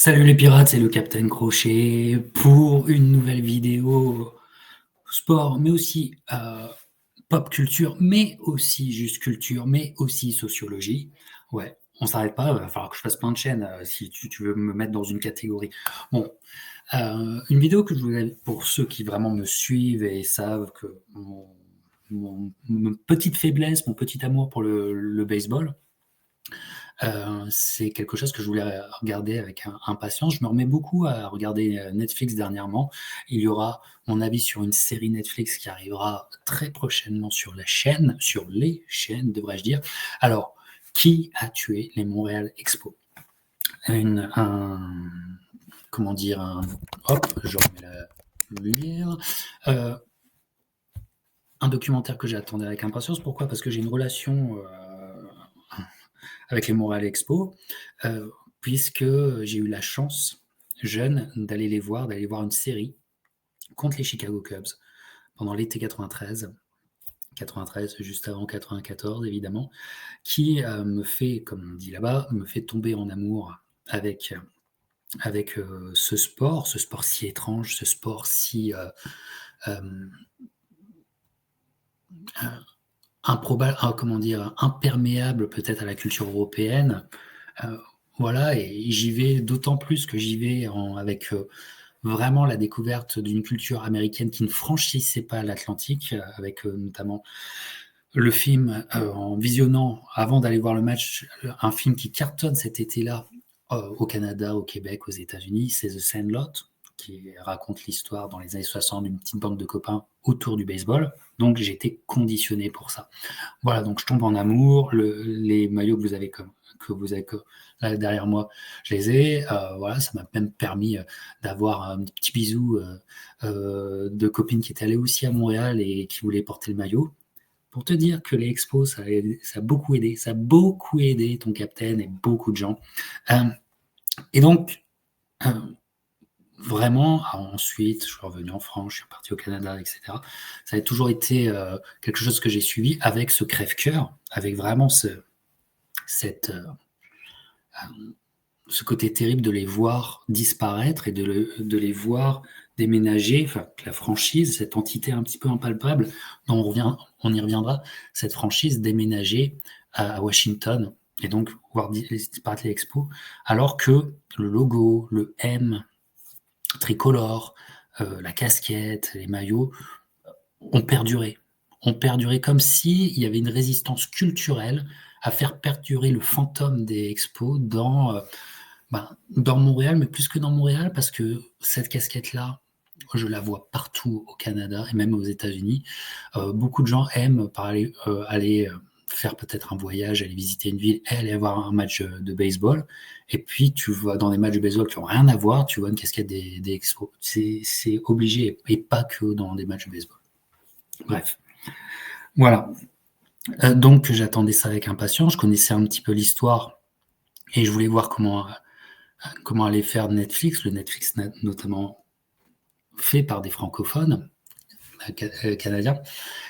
Salut les pirates, c'est le Capitaine Crochet pour une nouvelle vidéo sport, mais aussi pop culture, mais aussi juste culture, mais aussi sociologie. Ouais, on s'arrête pas, il va falloir que je fasse plein de chaînes si tu veux me mettre dans une catégorie. Bon, une vidéo que je voulais, pour ceux qui vraiment me suivent et savent que mon petite faiblesse, mon petit amour pour le baseball, c'est quelque chose que je voulais regarder avec impatience. Je me remets beaucoup à regarder Netflix dernièrement. Il y aura mon avis sur une série Netflix qui arrivera très prochainement sur les chaînes, devrais-je dire. Alors, qui a tué les Montréal Expo? Comment dire, hop, je remets la lumière. Un documentaire que j'attendais avec impatience. Pourquoi? Parce que j'ai une relation avec les Montréal Expo, puisque j'ai eu la chance, jeune, d'aller voir une série contre les Chicago Cubs pendant l'été 93, juste avant 94 évidemment, qui me fait, comme on dit là-bas, me fait tomber en amour avec ce sport si étrange, ce sport si improbable, comment dire, imperméable peut-être à la culture européenne. Voilà, et j'y vais d'autant plus que j'y vais avec vraiment la découverte d'une culture américaine qui ne franchissait pas l'Atlantique, avec notamment le film, en visionnant, avant d'aller voir le match, un film qui cartonne cet été-là, au Canada, au Québec, aux États-Unis, c'est The Sandlot, qui raconte l'histoire dans les années 60 d'une petite bande de copains autour du baseball. Donc j'ai été conditionné pour ça. Voilà, donc je tombe en amour. Les maillots que vous avez là derrière moi, je les ai. Voilà, ça m'a même permis d'avoir un petit bisou de copines qui étaient allées aussi à Montréal et qui voulaient porter le maillot. Pour te dire que les expos, ça a beaucoup aidé. Ça a beaucoup aidé ton capitaine et beaucoup de gens. Et donc, euh, vraiment, ensuite, je suis revenu en France, je suis parti au Canada, etc. Ça a toujours été quelque chose que j'ai suivi avec ce crève-cœur, avec vraiment cette, ce côté terrible de les voir disparaître et de les voir déménager, enfin, que la franchise, cette entité un petit peu impalpable, dont on y reviendra, cette franchise déménager à Washington, et donc voir disparaître les expos, alors que le logo, le M tricolore, la casquette, les maillots, ont perduré. Ont perduré comme s'il y avait une résistance culturelle à faire perdurer le fantôme des expos dans Montréal, mais plus que dans Montréal, parce que cette casquette-là, je la vois partout au Canada et même aux États-Unis. Beaucoup de gens aiment aller faire peut-être un voyage, aller visiter une ville, et aller voir un match de baseball. Et puis, tu vois dans des matchs de baseball qui n'ont rien à voir, tu vois une casquette des Expos. C'est obligé, et pas que dans des matchs de baseball. Bref, voilà. Donc, j'attendais ça avec impatience. Je connaissais un petit peu l'histoire et je voulais voir comment allait faire Netflix. Le Netflix notamment fait par des francophones canadiens.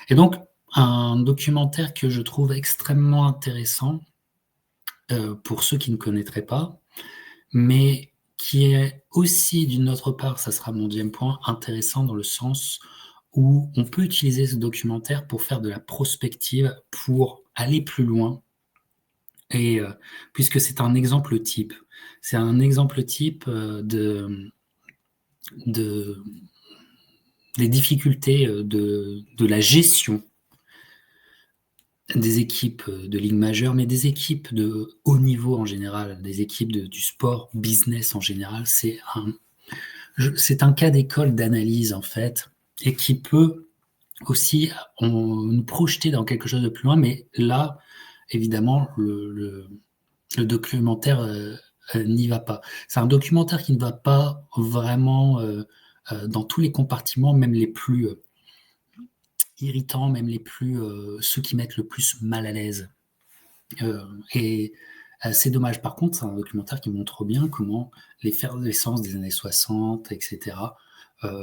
Et donc, un documentaire que je trouve extrêmement intéressant pour ceux qui ne connaîtraient pas, mais qui est aussi, d'une autre part, ça sera mon deuxième point, intéressant dans le sens où on peut utiliser ce documentaire pour faire de la prospective, pour aller plus loin, et puisque c'est un exemple type. C'est un exemple type de des difficultés de la gestion des équipes de ligue majeure, mais des équipes de haut niveau en général, des équipes du sport business en général. C'est un cas d'école d'analyse en fait, et qui peut aussi nous projeter dans quelque chose de plus loin, mais là, évidemment, le documentaire n'y va pas. C'est un documentaire qui ne va pas vraiment dans tous les compartiments, même les plus irritants, même ceux qui mettent le plus mal à l'aise. Et c'est dommage. Par contre, c'est un documentaire qui montre bien comment l'effervescence des années 60, etc.,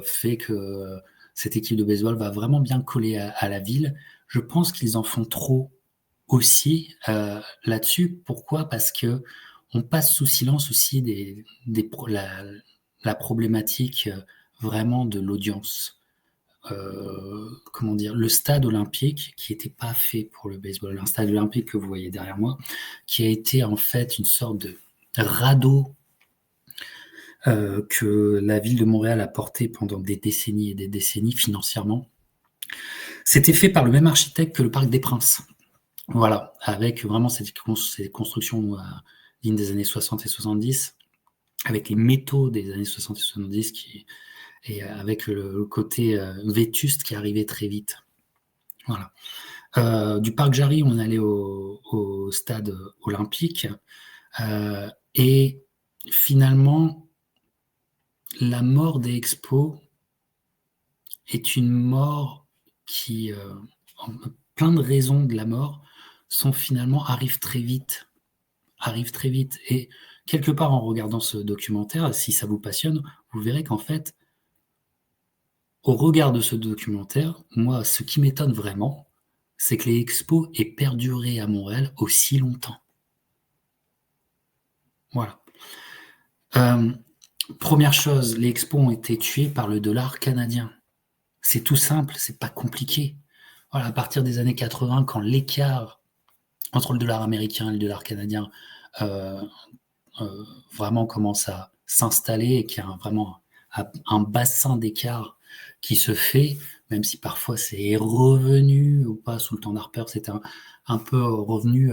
fait que cette équipe de baseball va vraiment bien coller à la ville. Je pense qu'ils en font trop aussi là-dessus. Pourquoi? Parce que on passe sous silence aussi la problématique vraiment de l'audience. Comment dire, le stade olympique qui n'était pas fait pour le baseball, un stade olympique que vous voyez derrière moi, qui a été en fait une sorte de radeau que la ville de Montréal a porté pendant des décennies et des décennies financièrement. C'était fait par le même architecte que le Parc des Princes. Voilà, avec vraiment ces constructions dignes des années 60 et 70, avec les métaux des années 60 et 70 et avec le côté vétuste qui arrivait très vite. Voilà. Du Parc Jarry, on allait au stade olympique et finalement, la mort des expos est une mort qui, plein de raisons de la mort sont finalement arrivent très vite. Et quelque part, en regardant ce documentaire, si ça vous passionne, vous verrez qu'en fait, au regard de ce documentaire, moi, ce qui m'étonne vraiment, c'est que les expos aient perduré à Montréal aussi longtemps. Voilà. Première chose, les expos ont été tués par le dollar canadien. C'est tout simple, c'est pas compliqué. Voilà, à partir des années 80, quand l'écart entre le dollar américain et le dollar canadien vraiment commence à s'installer et qu'il y a vraiment un bassin d'écart qui se fait, même si parfois c'est revenu ou pas sous le temps d'Harper, c'était un peu revenu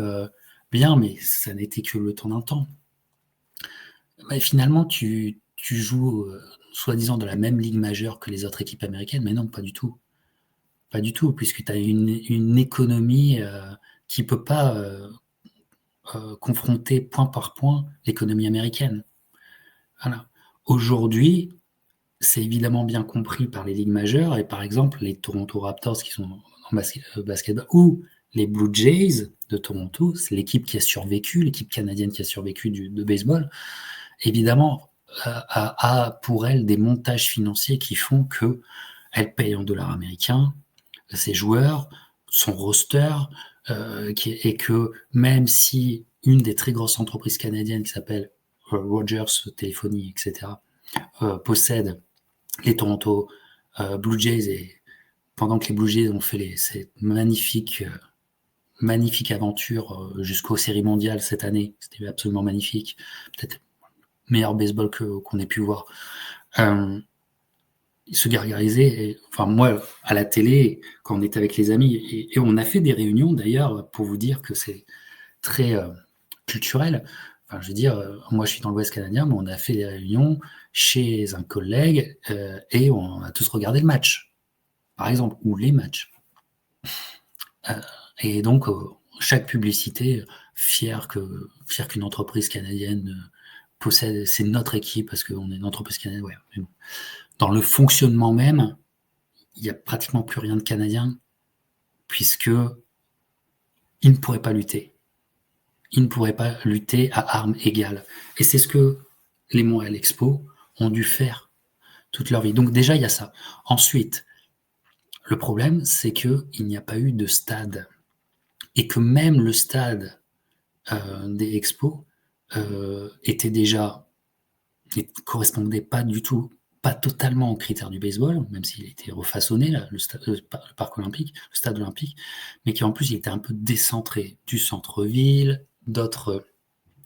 bien, mais ça n'était que le temps d'un temps. Mais finalement, tu joues soi-disant de la même ligue majeure que les autres équipes américaines, mais non, pas du tout. Pas du tout, puisque tu as une économie qui ne peut pas confronter point par point l'économie américaine. Voilà. Aujourd'hui, c'est évidemment bien compris par les ligues majeures, et par exemple les Toronto Raptors qui sont en basketball, ou les Blue Jays de Toronto, c'est l'équipe qui a survécu, l'équipe canadienne qui a survécu de baseball, évidemment a pour elle des montages financiers qui font qu'elle paye en dollars américains ses joueurs, son roster, et que même si une des très grosses entreprises canadiennes qui s'appelle Rogers Téléphonie, etc., possède les Toronto Blue Jays, et pendant que les Blue Jays ont fait cette magnifique aventure jusqu'aux séries mondiales cette année, c'était absolument magnifique, peut-être meilleur baseball qu'on ait pu voir, se gargariser. Enfin, moi, à la télé, quand on était avec les amis, et on a fait des réunions d'ailleurs, pour vous dire que c'est très culturel. Enfin, je veux dire, moi je suis dans l'Ouest canadien, mais on a fait des réunions chez un collègue et on a tous regardé le match, par exemple, ou les matchs. Et donc, chaque publicité, fière qu'une entreprise canadienne possède, c'est notre équipe parce qu'on est une entreprise canadienne. Ouais, mais bon. Dans le fonctionnement même, il n'y a pratiquement plus rien de canadien, puisque ils ne pourraient pas lutter. Ils ne pourraient pas lutter à armes égales. Et c'est ce que les Montréal Expo ont dû faire toute leur vie. Donc déjà, il y a ça. Ensuite, le problème, c'est qu'il n'y a pas eu de stade. Et que même le stade des expos était déjà, ne correspondait pas du tout, pas totalement aux critères du baseball, même s'il a été refaçonné, là, le parc olympique, le stade olympique, mais qui en plus il était un peu décentré du centre-ville, d'autres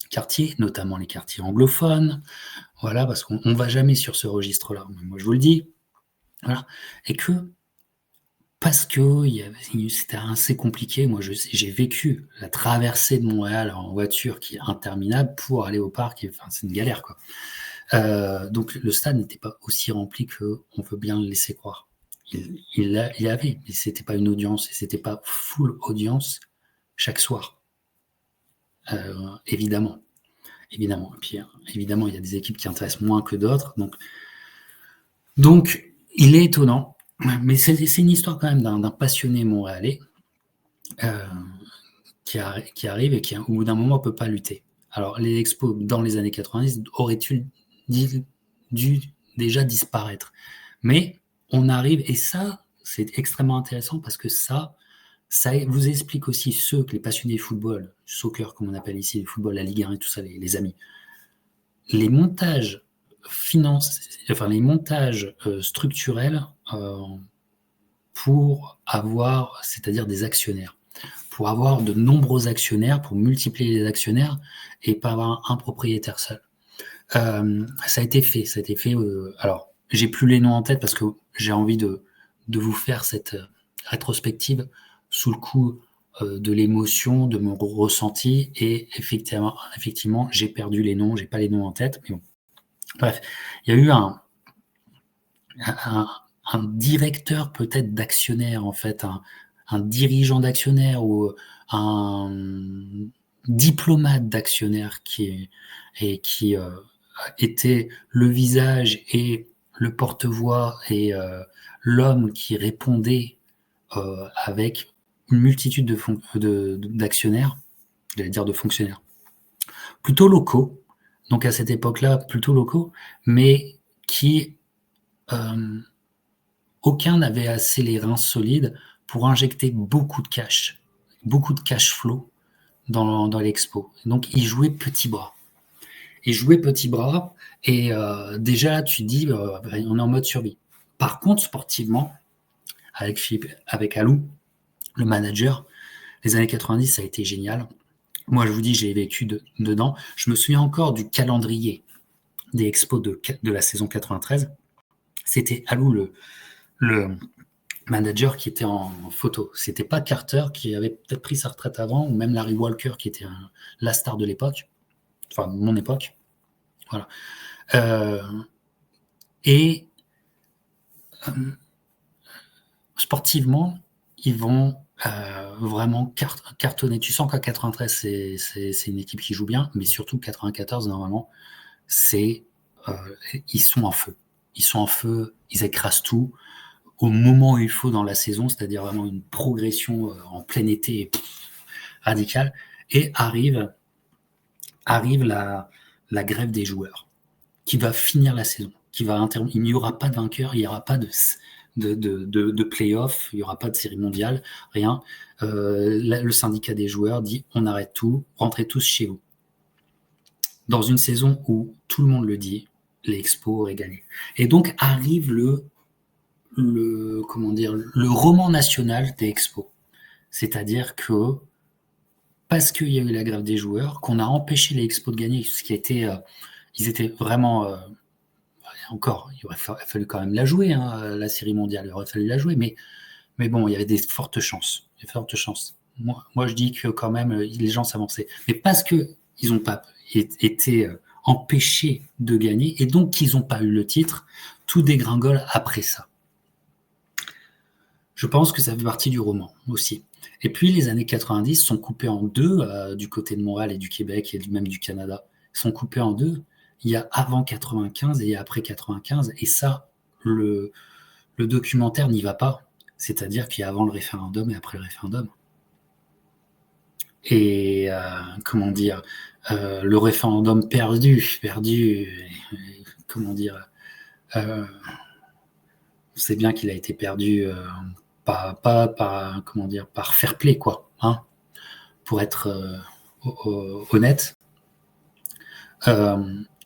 quartiers, notamment les quartiers anglophones, voilà, parce qu'on ne va jamais sur ce registre-là, moi je vous le dis, voilà, et que parce que c'était assez compliqué, moi j'ai vécu la traversée de Montréal en voiture qui est interminable pour aller au parc, enfin c'est une galère quoi. Donc le stade n'était pas aussi rempli qu'on veut bien le laisser croire. Il avait, mais c'était pas une audience, et c'était pas full audience chaque soir. Évidemment. Et puis, évidemment, il y a des équipes qui intéressent moins que d'autres. Donc, il est étonnant, mais c'est une histoire quand même d'un passionné montréalais qui arrive et qui, au bout d'un moment, ne peut pas lutter. Alors, les expos dans les années 90 auraient-ils dû déjà disparaître. Mais on arrive, et ça, c'est extrêmement intéressant parce que ça, Ça vous explique aussi ceux que les passionnés de football, soccer comme on appelle ici, le football, la Ligue 1 et tout ça, les amis. Les montages les montages structurels pour avoir, c'est-à-dire des actionnaires, pour avoir de nombreux actionnaires, pour multiplier les actionnaires et pas avoir un propriétaire seul. Ça a été fait. Alors, j'ai plus les noms en tête parce que j'ai envie de vous faire cette rétrospective sous le coup de l'émotion, de mon ressenti, et effectivement, j'ai perdu les noms, j'ai pas les noms en tête, mais bon. Bref, il y a eu un, un directeur peut-être d'actionnaire, en fait, un dirigeant d'actionnaire ou un diplomate d'actionnaire qui était le visage et le porte-voix et l'homme qui répondait avec une multitude d'actionnaires, j'allais dire de fonctionnaires, plutôt locaux, donc à cette époque-là plutôt locaux, mais qui aucun n'avait assez les reins solides pour injecter beaucoup de cash flow dans l'expo. Donc ils jouaient petit bras. Et déjà tu te dis on est en mode survie. Par contre, sportivement, avec Alou, le manager, les années 90, ça a été génial. Moi, je vous dis, j'ai vécu dedans. Je me souviens encore du calendrier des expos de la saison 93. C'était Alou, le manager qui était en photo. C'était pas Carter qui avait peut-être pris sa retraite avant, ou même Larry Walker qui était la star de l'époque, enfin de mon époque. Voilà. Et sportivement, ils vont vraiment cartonner. Tu sens qu'à 93, c'est une équipe qui joue bien, mais surtout 94, normalement, ils sont en feu. Ils sont en feu, ils écrasent tout au moment où il faut dans la saison, c'est-à-dire vraiment une progression en plein été radicale. Et arrive la grève des joueurs qui va finir la saison. Il n'y aura pas de vainqueur, il n'y aura pas de play-off, il n'y aura pas de série mondiale, rien. Le syndicat des joueurs dit on arrête tout, rentrez tous chez vous. Dans une saison où tout le monde le dit, les Expos auraient gagné. Et donc arrive le roman national des Expos. C'est-à-dire que parce qu'il y a eu la grève des joueurs, qu'on a empêché les Expos de gagner, ce qui a été, ils étaient vraiment encore, il aurait fallu quand même la jouer, hein, la série mondiale, il aurait fallu la jouer, mais bon, il y avait des fortes chances. Moi, je dis que quand même, les gens s'avançaient. Mais parce qu'ils n'ont pas été empêchés de gagner, et donc qu'ils n'ont pas eu le titre, tout dégringole après ça. Je pense que ça fait partie du roman aussi. Et puis, les années 90 sont coupées en deux, du côté de Montréal et du Québec, et même du Canada, sont coupées en deux. Il y a avant 95 et il y a après 95, et ça, le documentaire n'y va pas. C'est-à-dire qu'il y a avant le référendum et après le référendum. Et le référendum perdu, comment dire, on sait bien qu'il a été perdu pas par fair play, quoi, hein, pour être honnête.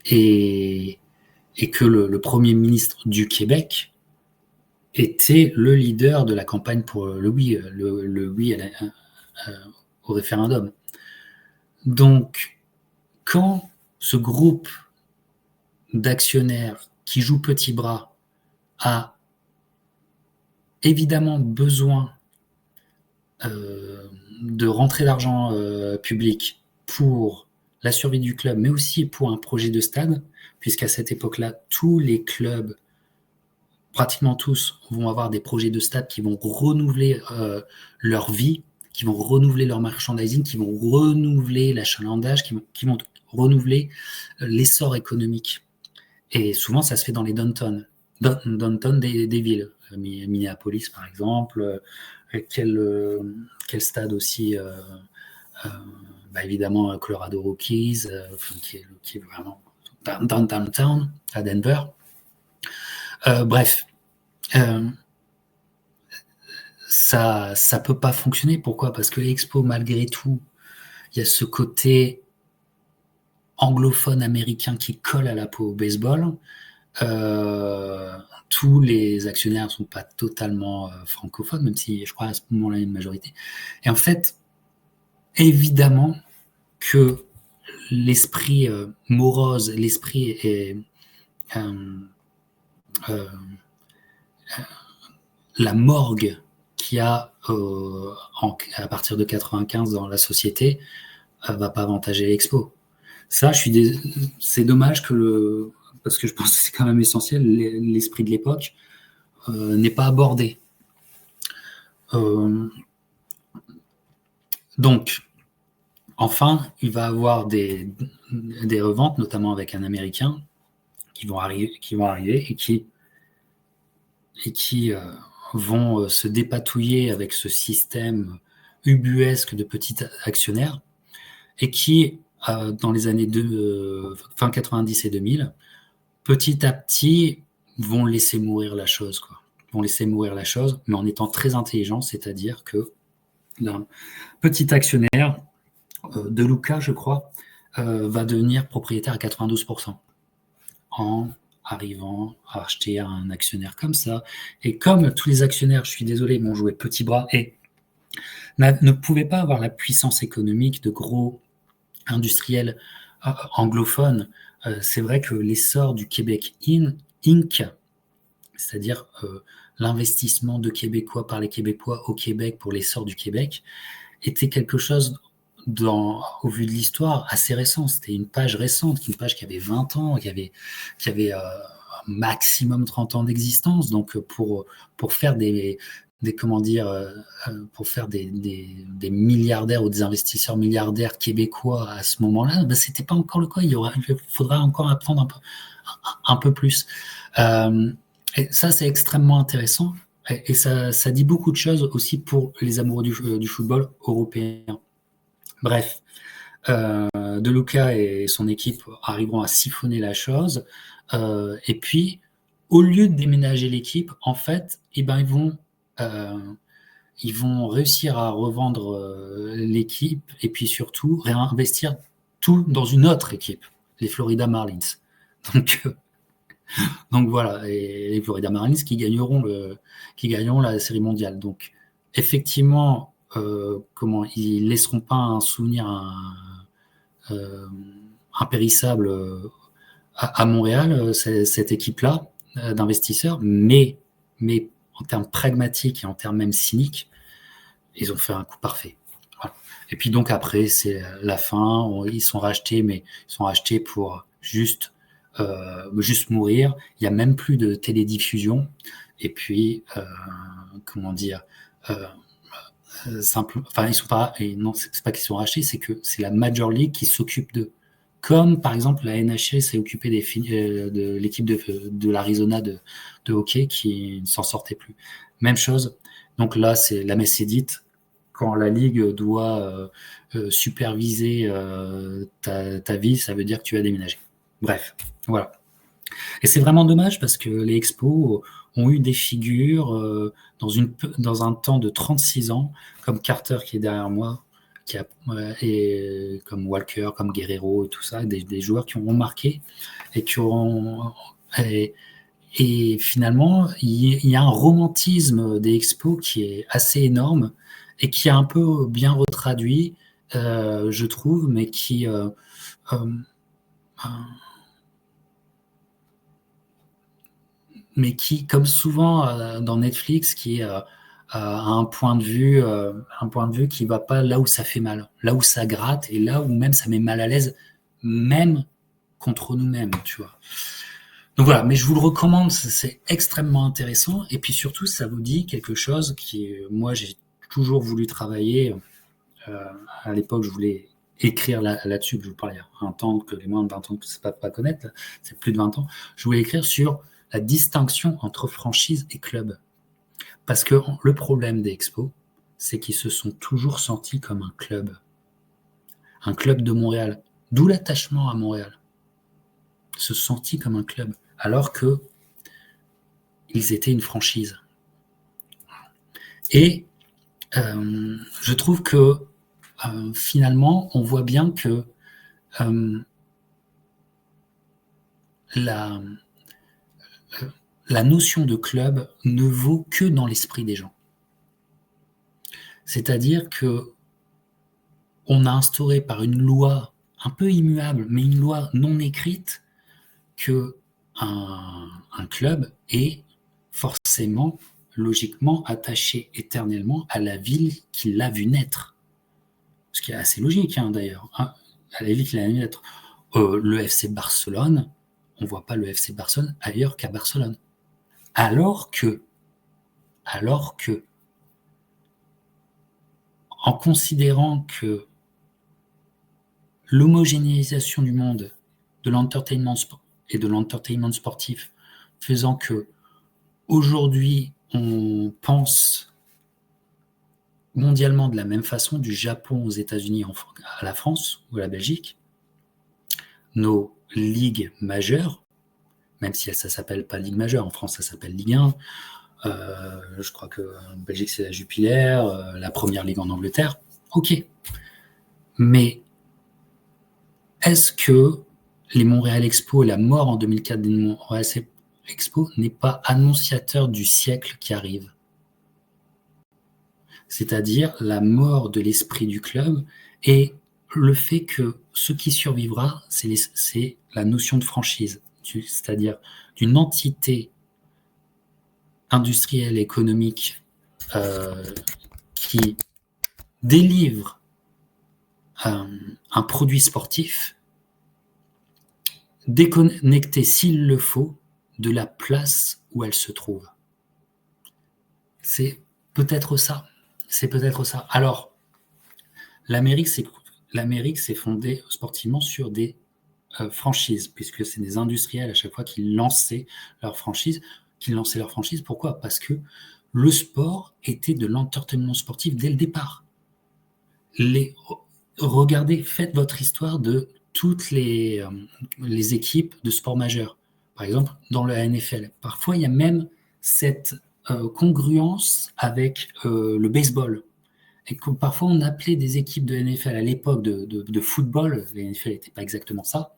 Et que le Premier ministre du Québec était le leader de la campagne pour le oui au référendum. Donc, quand ce groupe d'actionnaires qui joue petit bras a évidemment besoin de rentrée d'argent public pour la survie du club, mais aussi pour un projet de stade, puisqu'à cette époque-là, tous les clubs, pratiquement tous, vont avoir des projets de stade qui vont renouveler leur vie, qui vont renouveler leur merchandising, qui vont renouveler l'achalandage, qui vont renouveler l'essor économique. Et souvent, ça se fait dans les downtown des villes. Minneapolis, par exemple. Quel stade aussi évidemment, Colorado Rockies, qui est vraiment downtown, à Denver. Bref. ça peut pas fonctionner. Pourquoi? Parce que l'Expo, malgré tout, il y a ce côté anglophone américain qui colle à la peau au baseball. Tous les actionnaires ne sont pas totalement francophones, même si je crois à ce moment-là il y a une majorité. Et en fait, évidemment que l'esprit morose, l'esprit est la morgue qu'il y a à partir de 95 dans la société va pas avantager l'Expo. Ça, c'est dommage parce que je pense que c'est quand même essentiel, l'esprit de l'époque n'est pas abordé. Donc, enfin, il va y avoir des reventes, notamment avec un Américain, qui vont arriver et qui vont se dépatouiller avec ce système ubuesque de petits actionnaires et qui, dans les années fin 90 et 2000, petit à petit, vont laisser mourir la chose, quoi. Vont laisser mourir la chose, mais en étant très intelligents, c'est-à-dire que un petit actionnaire, De Luca, je crois, va devenir propriétaire à 92% en arrivant à acheter un actionnaire comme ça. Et comme tous les actionnaires, je suis désolé, m'ont joué petit bras et ne pouvaient pas avoir la puissance économique de gros industriels anglophones, c'est vrai que l'essor du Québec Inc., c'est-à-dire l'investissement de Québécois par les Québécois au Québec pour l'essor du Québec, était quelque chose, au vu de l'histoire, assez récent. C'était une page récente, une page qui avait 20 ans, qui avait un maximum 30 ans d'existence. Donc, pour faire pour faire des milliardaires ou des investisseurs milliardaires québécois à ce moment-là, ben, c'était pas encore le cas. Il faudra encore apprendre un peu plus. Et ça, c'est extrêmement intéressant. Et ça dit beaucoup de choses aussi pour les amoureux du football européen. Bref, De Luca et son équipe arriveront à siphonner la chose. Et puis, au lieu de déménager l'équipe, en fait, ils vont réussir à revendre l'équipe et puis surtout réinvestir tout dans une autre équipe, les Florida Marlins. Donc voilà, et les Florida Marlins qui gagneront la Série mondiale. Donc effectivement, ils laisseront pas un souvenir impérissable à Montréal, cette équipe-là d'investisseurs, mais en termes pragmatiques et en termes même cyniques, ils ont fait un coup parfait. Voilà. Et puis donc après, c'est la fin. Ils sont rachetés, mais ils sont rachetés pour juste mourir. Il n'y a même plus de télédiffusion. Et puis, ils sont pas. Et non, c'est pas qu'ils sont rachetés, c'est que c'est la Major League qui s'occupe d'eux. Comme par exemple la NHL s'est occupée de l'équipe de l'Arizona de hockey qui ne s'en sortait plus. Même chose. Donc là, c'est la messe est dite. Quand la ligue doit superviser ta vie, ça veut dire que tu vas déménager. Bref, voilà. Et c'est vraiment dommage parce que les expos ont eu des figures dans un temps de 36 ans, comme Carter qui est derrière moi, et comme Walker, comme Guerrero et tout ça, des joueurs qui ont marqué et qui ont... Et finalement, il y a un romantisme des expos qui est assez énorme et qui est un peu bien retraduit, je trouve, mais qui... mais qui, comme souvent dans Netflix, qui a un point de vue qui va pas là où ça fait mal, là où ça gratte et là où même ça met mal à l'aise, même contre nous-mêmes, tu vois. Donc voilà, mais je vous le recommande, c'est extrêmement intéressant et puis surtout ça vous dit quelque chose moi j'ai toujours voulu travailler. À l'époque, je voulais écrire là-dessus, que je vous parlais il y a un temps, que les moins de 20 ans ne savent pas connaître, c'est plus de 20 ans, je voulais écrire sur la distinction entre franchise et club. Parce que le problème des expos, c'est qu'ils se sont toujours sentis comme un club de Montréal, d'où l'attachement à Montréal. Se sentis comme un club, alors que ils étaient une franchise. Et je trouve que finalement, on voit bien que la, la notion de club ne vaut que dans l'esprit des gens. C'est-à-dire que on a instauré par une loi un peu immuable, mais une loi non écrite, que un club est forcément, logiquement, attaché éternellement à la ville qui l'a vu naître. Ce qui est assez logique, d'ailleurs. À la ville qui l'a vu naître. Le FC Barcelone, on ne voit pas le FC Barcelone ailleurs qu'à Barcelone. Alors que, en considérant que l'homogénéisation du monde de l'entertainment et de l'entertainment sportif faisant que aujourd'hui on pense mondialement de la même façon, du Japon aux États-Unis à la France ou à la Belgique, nos ligues majeures, même si ça ne s'appelle pas Ligue majeure, en France ça s'appelle Ligue 1, je crois qu'en Belgique c'est la Jupiler, la première ligue en Angleterre, ok. Mais est-ce que les Montréal Expo et la mort en 2004 des Montréal Expo n'est pas annonciateur du siècle qui arrive? C'est-à-dire la mort de l'esprit du club et le fait que ce qui survivra, c'est la notion de franchise, c'est-à-dire d'une entité industrielle, économique qui délivre un produit sportif déconnecté s'il le faut de la place où elle se trouve. C'est peut-être ça. Alors, l'Amérique s'est fondée sportivement sur des franchises, puisque c'est des industriels à chaque fois qui lançaient leur franchise. Pourquoi ? Parce que le sport était de l'entertainment sportif dès le départ. Regardez, faites votre histoire de toutes les équipes de sport majeur. Par exemple, dans la NFL, parfois il y a même cette congruence avec le baseball. Et que parfois on appelait des équipes de NFL à l'époque de football, la NFL n'était pas exactement ça,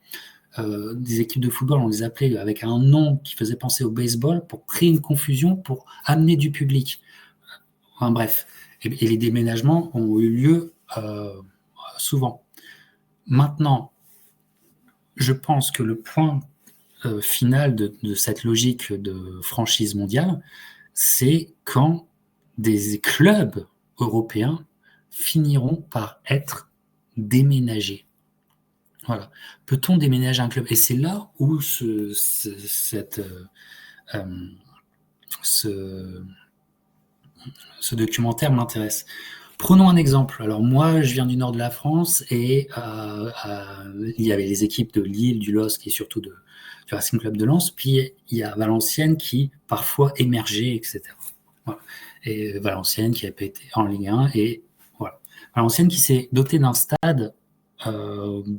des équipes de football, on les appelait avec un nom qui faisait penser au baseball pour créer une confusion, pour amener du public. Enfin bref, et les déménagements ont eu lieu souvent. Maintenant, je pense que le point final de cette logique de franchise mondiale, c'est quand des clubs européens finiront par être déménagés. Voilà. Peut-on déménager un club ? Et c'est là où ce documentaire m'intéresse. Prenons un exemple. Alors moi, je viens du nord de la France et il y avait les équipes de Lille, du LOSC et surtout du Racing Club de Lens. Puis il y a Valenciennes qui parfois émergeait, etc. Voilà. Et Valenciennes qui a été en Ligue 1 et voilà. Valenciennes qui s'est dotée d'un stade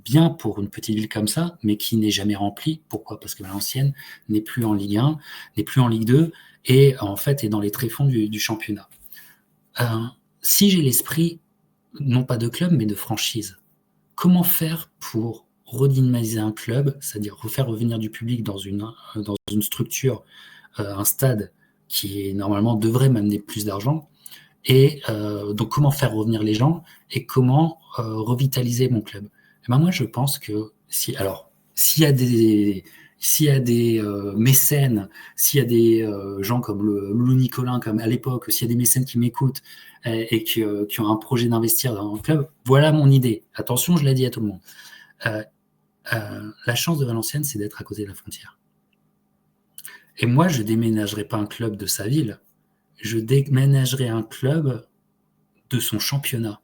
bien pour une petite ville comme ça, mais qui n'est jamais rempli. Pourquoi ? Parce que Valenciennes n'est plus en Ligue 1, n'est plus en Ligue 2 et en fait est dans les tréfonds du championnat. Si j'ai l'esprit, non pas de club, mais de franchise, comment faire pour redynamiser un club, c'est-à-dire refaire revenir du public dans une structure, un stade qui normalement devrait m'amener plus d'argent, et donc comment faire revenir les gens, et comment revitaliser mon club ? Et ben moi je pense que s'il y a des mécènes, s'il y a des gens comme Lou Nicolin, comme à l'époque, s'il y a des mécènes qui m'écoutent et qui ont un projet d'investir dans un club, voilà mon idée. Attention, je l'ai dit à tout le monde. La chance de Valenciennes, c'est d'être à côté de la frontière. Et moi, je déménagerai pas un club de sa ville, je déménagerai un club de son championnat.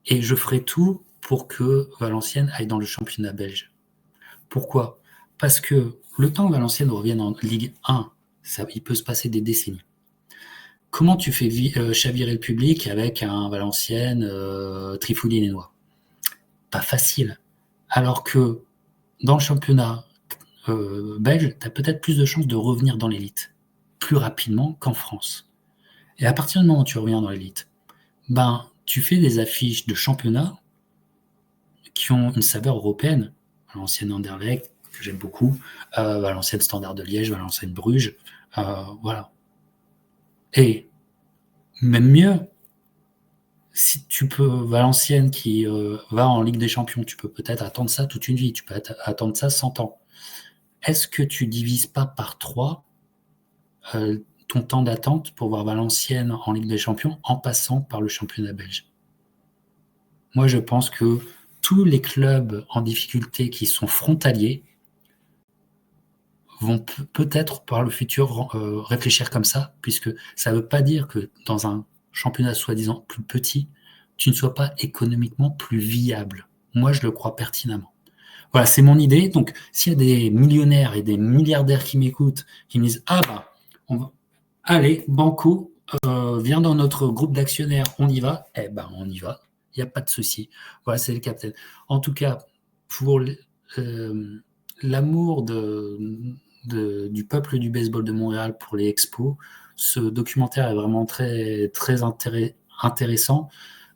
Et je ferai tout pour que Valenciennes aille dans le championnat belge. Pourquoi ? Parce que le temps que Valenciennes revienne en Ligue 1, il peut se passer des décennies. Comment tu fais chavirer le public avec un Valenciennes Trifouille-les-Noix ? Pas facile. Alors que dans le championnat belge, tu as peut-être plus de chances de revenir dans l'élite plus rapidement qu'en France. Et à partir du moment où tu reviens dans l'élite, ben, tu fais des affiches de championnat qui ont une saveur européenne. L'ancienne Anderlecht, que j'aime beaucoup, l'ancienne Standard de Liège, l'ancienne Bruges, voilà. Et même mieux, si tu peux, Valenciennes qui va en Ligue des Champions, tu peux peut-être attendre ça toute une vie, tu peux attendre ça 100 ans. Est-ce que tu divises pas par 3 ton temps d'attente pour voir Valenciennes en Ligue des Champions en passant par le championnat belge? Moi, je pense que tous les clubs en difficulté qui sont frontaliers vont peut-être par le futur réfléchir comme ça, puisque ça ne veut pas dire que dans un championnat soi-disant plus petit, tu ne sois pas économiquement plus viable. Moi, je le crois pertinemment. Voilà, c'est mon idée. Donc, s'il y a des millionnaires et des milliardaires qui m'écoutent, qui me disent « Ah bah, allez, Banco, viens dans notre groupe d'actionnaires, on y va », eh ben, on y va. Il n'y a pas de souci. Voilà, c'est le capitaine. En tout cas, pour l'amour du peuple du baseball de Montréal pour les expos, ce documentaire est vraiment très, très intéressant.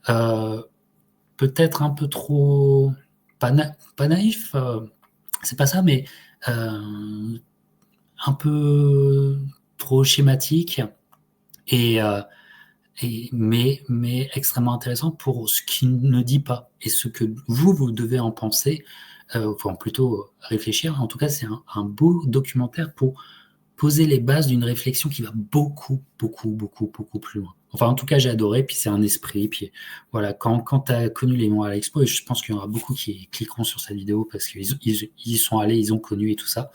Peut-être un peu trop, pas naïf, c'est pas ça, mais un peu trop schématique, mais extrêmement intéressant pour ce qu'il ne dit pas et ce que vous devez en penser, enfin plutôt réfléchir. En tout cas, c'est un beau documentaire pour poser les bases d'une réflexion qui va beaucoup, beaucoup, beaucoup, beaucoup plus loin. Enfin, en tout cas, j'ai adoré, puis c'est un esprit, puis voilà, quand tu as connu les Montréal Expo, et je pense qu'il y en aura beaucoup qui cliqueront sur cette vidéo parce qu'ils y sont allés, ils ont connu et tout ça,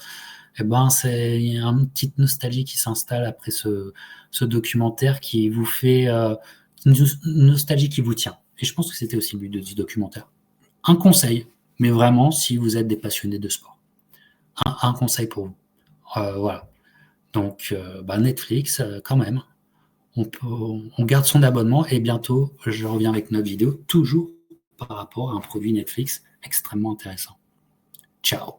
et ben, c'est une petite nostalgie qui s'installe après ce documentaire qui vous fait une nostalgie qui vous tient. Et je pense que c'était aussi le but du documentaire. Un conseil, mais vraiment, si vous êtes des passionnés de sport. Un conseil pour vous. Voilà. Donc, Netflix, quand même, on garde son abonnement et bientôt, je reviens avec notre vidéo, toujours par rapport à un produit Netflix extrêmement intéressant. Ciao.